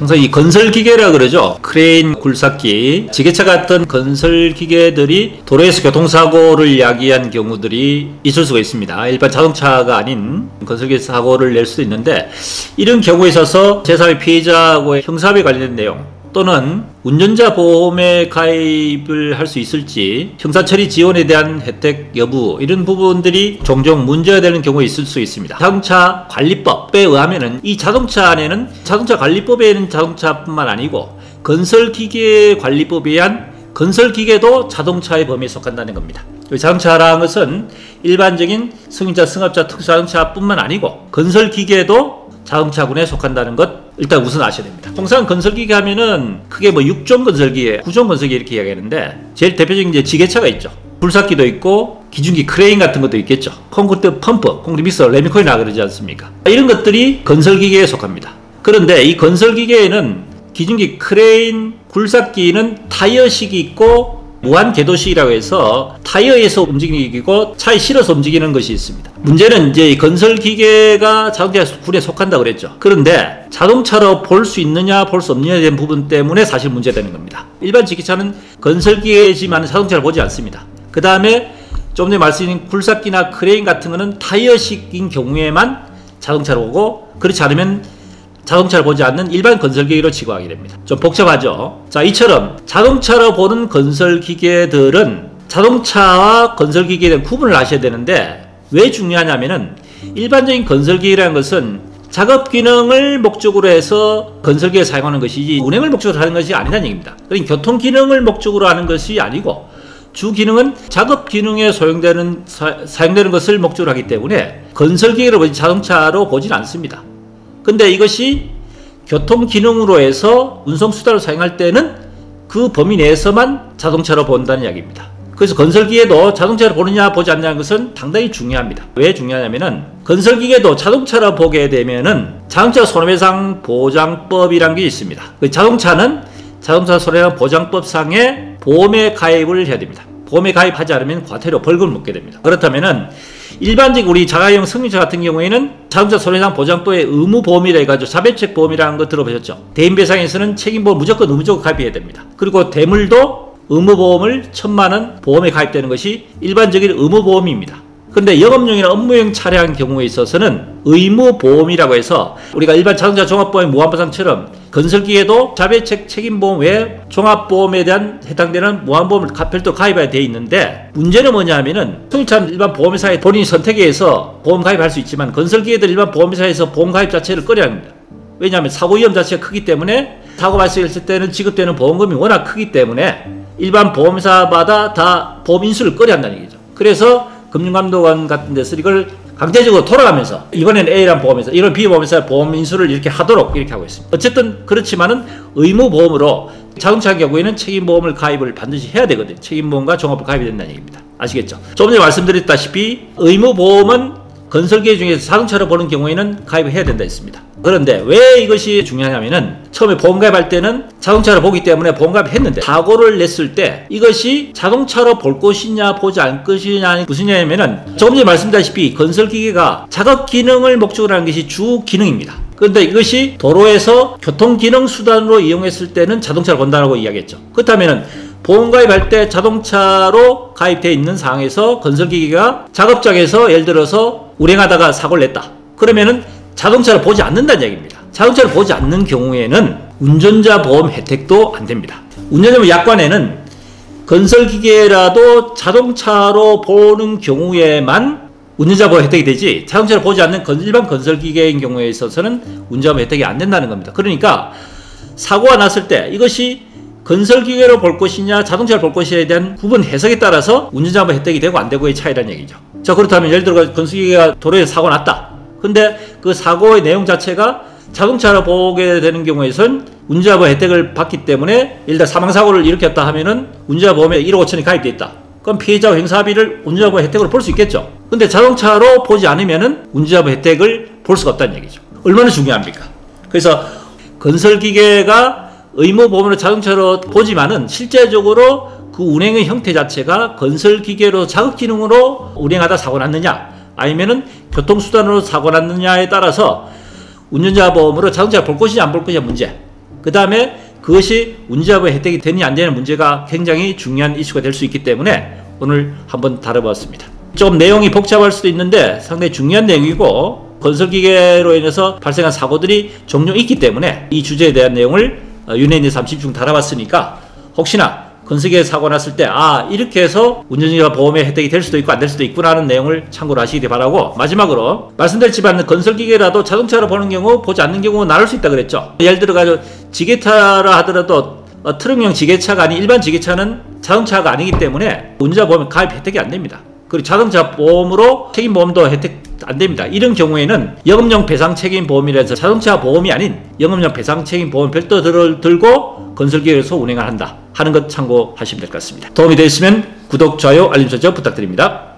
항상 이 건설기계라 그러죠. 크레인, 굴삭기, 지게차 같은 건설기계들이 도로에서 교통사고를 야기한 경우들이 있을 수가 있습니다. 일반 자동차가 아닌 건설기계 사고를 낼 수도 있는데, 이런 경우에 있어서 제3의 피해자하고의 형사합의 관련된 내용 또는 운전자 보험에 가입을 할 수 있을지, 형사처리 지원에 대한 혜택 여부, 이런 부분들이 종종 문제가 되는 경우가 있을 수 있습니다. 자동차 관리법에 의하면은 이 자동차 안에는 자동차 관리법에는 자동차뿐만 아니고 건설기계 관리법에 의한 건설기계도 자동차의 범위에 속한다는 겁니다. 자동차라는 것은 일반적인 승용차, 승합차, 특수자동차뿐만 아니고 건설기계도 자동차군에 속한다는 것 일단 우선 아셔야 됩니다. 통상 건설기계 하면은 크게 뭐 6종 건설기계, 9종 건설기계 이렇게 이야기하는데, 제일 대표적인 이제 지게차가 있죠. 굴삭기도 있고 기중기 크레인 같은 것도 있겠죠. 콘크리트 펌프, 콘크리트 믹서, 레미콘이나 그러지 않습니까? 이런 것들이 건설기계에 속합니다. 그런데 이 건설기계에는 기중기 크레인, 굴삭기는 타이어식이 있고 무한 궤도식이라고 해서 타이어에서 움직이는 기고 차에 실어서 움직이는 것이 있습니다. 문제는 이제 이 건설기계가 자동차군에 속한다 그랬죠. 그런데 자동차로 볼 수 있느냐 볼 수 없느냐에 대한 부분 때문에 사실 문제되는 겁니다. 일반 지게차는 건설기계지만 자동차를 보지 않습니다. 그 다음에 좀 전에 말씀드린 굴삭기나 크레인 같은 거는 타이어식인 경우에만 자동차를 보고, 그렇지 않으면 자동차를 보지 않는 일반 건설기계로 취급하게 됩니다. 좀 복잡하죠. 자, 이처럼 자동차로 보는 건설기계들은 자동차와 건설기계에 대한 구분을 하셔야 되는데, 왜 중요하냐면은 일반적인 건설기계라는 것은 작업 기능을 목적으로 해서 건설기에 사용하는 것이지 운행을 목적으로 하는 것이 아니라는 얘기입니다. 그러니까 교통 기능을 목적으로 하는 것이 아니고 주 기능은 작업 기능에 사용되는 것을 목적으로 하기 때문에 건설기계로 보지 자동차로 보진 않습니다. 근데 이것이 교통 기능으로 해서 운송수단으로 사용할 때는 그 범위 내에서만 자동차로 본다는 이야기입니다. 그래서 건설기계도 자동차로 보느냐 보지 않느냐는 것은 상당히 중요합니다. 왜 중요하냐면은 건설기계도 자동차로 보게 되면은 자동차 손해배상 보장법이라는 게 있습니다. 그 자동차는 자동차 손해배상 보장법상의 보험에 가입을 해야 됩니다. 보험에 가입하지 않으면 과태료 벌금을 물게 됩니다. 그렇다면은 일반적 우리 자가용 승용차 같은 경우에는 자동차 손해배상 보장법의 의무보험이라 해가지고 자배책 보험이라는 거 들어보셨죠? 대인배상에서는 책임보험 무조건 의무적으로 가입해야 됩니다. 그리고 대물도 의무보험을 1000만원 보험에 가입되는 것이 일반적인 의무보험입니다. 근데 영업용이나 업무용 차량 경우에 있어서는 의무보험이라고 해서 우리가 일반 자동차 종합보험 무한보상처럼 건설기계도 자배책 책임보험 외에 종합보험에 대한 해당되는 무한보험을 별도로 가입해야 되어 있는데, 문제는 뭐냐 하면은 승용차는 일반 보험회사에 본인이 선택에 의해서 보험 가입할 수 있지만 건설기계들 일반 보험회사에서 보험 가입 자체를 꺼려야 합니다. 왜냐하면 사고 위험 자체가 크기 때문에 사고 발생했을 때는 지급되는 보험금이 워낙 크기 때문에 일반 보험사마다 다 보험 인수를 꺼려 한다는 얘기죠. 그래서 금융감독원 같은 데서 이걸 강제적으로 돌아가면서 이번엔 A라는 보험회사, 이런 B보험회사 보험 인수를 이렇게 하도록 이렇게 하고 있습니다. 어쨌든 그렇지만은 의무보험으로 자동차 경우에는 책임보험을 가입을 반드시 해야 되거든요. 책임보험과 종합보험 가입이 된다는 얘기입니다. 아시겠죠? 조금 전에 말씀드렸다시피 의무보험은 건설기계 중에서 자동차로 보는 경우에는 가입을 해야 된다 했습니다. 그런데 왜 이것이 중요하냐면은 처음에 보험 가입할 때는 자동차로 보기 때문에 보험 가입을 했는데 사고를 냈을 때 이것이 자동차로 볼 것이냐 보지 않을 것이냐 무슨 얘기냐면은 조금 전에 말씀드렸다시피 건설기계가 작업 기능을 목적으로 하는 것이 주 기능입니다. 그런데 이것이 도로에서 교통기능 수단으로 이용했을 때는 자동차를 본다고 이야기했죠. 그렇다면은 보험 가입할 때 자동차로 가입되어 있는 상황에서 건설기계가 작업장에서 예를 들어서 운행하다가 사고를 냈다. 그러면은 자동차를 보지 않는다는 얘기입니다. 자동차를 보지 않는 경우에는 운전자 보험 혜택도 안 됩니다. 운전자 보험 약관에는 건설기계라도 자동차로 보는 경우에만 운전자 보험 혜택이 되지, 자동차를 보지 않는 일반 건설기계인 경우에 있어서는 운전자 보험 혜택이 안 된다는 겁니다. 그러니까 사고가 났을 때 이것이 건설기계로 볼 것이냐 자동차를 볼 것이냐에 대한 구분 해석에 따라서 운전자 보험 혜택이 되고 안 되고의 차이라는 얘기죠. 자, 그렇다면 예를 들어 건설기계가 도로에서 사고 났다. 근데 그 사고의 내용 자체가 자동차로 보게 되는 경우에선 운전자 보험 혜택을 받기 때문에 일단 사망사고를 일으켰다 하면은 운전자 보험에 1억 5천이 가입되어 있다. 그럼 피해자와 형사합의를 운전자 보험 혜택으로 볼 수 있겠죠. 근데 자동차로 보지 않으면은 운전자 보험 혜택을 볼 수가 없다는 얘기죠. 얼마나 중요합니까? 그래서 건설기계가 의무보험으로 자동차로 보지만은 실제적으로 그 운행의 형태 자체가 건설기계로 작업기능으로 운행하다 사고 났느냐 아니면은 교통수단으로 사고 났느냐에 따라서 운전자 보험으로 자동차를 볼 것이냐 안 볼 것이냐 문제, 그 다음에 그것이 운전자보험 혜택이 되느냐 안 되느냐 문제가 굉장히 중요한 이슈가 될 수 있기 때문에 오늘 한번 다뤄봤습니다. 좀 내용이 복잡할 수도 있는데 상당히 중요한 내용이고 건설기계로 인해서 발생한 사고들이 종종 있기 때문에 이 주제에 대한 내용을 윤회인의 30중 다뤄봤으니까 혹시나 건설기계 사고 났을 때 이렇게 해서 운전자 보험의 혜택이 될 수도 있고 안 될 수도 있구나 하는 내용을 참고로 하시기 바라고, 마지막으로 말씀드렸지만 건설기계라도 자동차로 보는 경우 보지 않는 경우가 나눌 수 있다 그랬죠. 예를 들어 가지고 지게차라 하더라도 트럭용 지게차가 아닌 일반 지게차는 자동차가 아니기 때문에 운전자 보험 가입 혜택이 안 됩니다. 그리고 자동차 보험으로 책임보험도 혜택 안 됩니다. 이런 경우에는 영업용 배상책임보험이라 해서 자동차 보험이 아닌 영업용 배상책임보험 별도 들고 건설기계에서 운행을 한다 하는 것 참고하시면 될 것 같습니다. 도움이 되셨으면 구독, 좋아요, 알림 설정 부탁드립니다.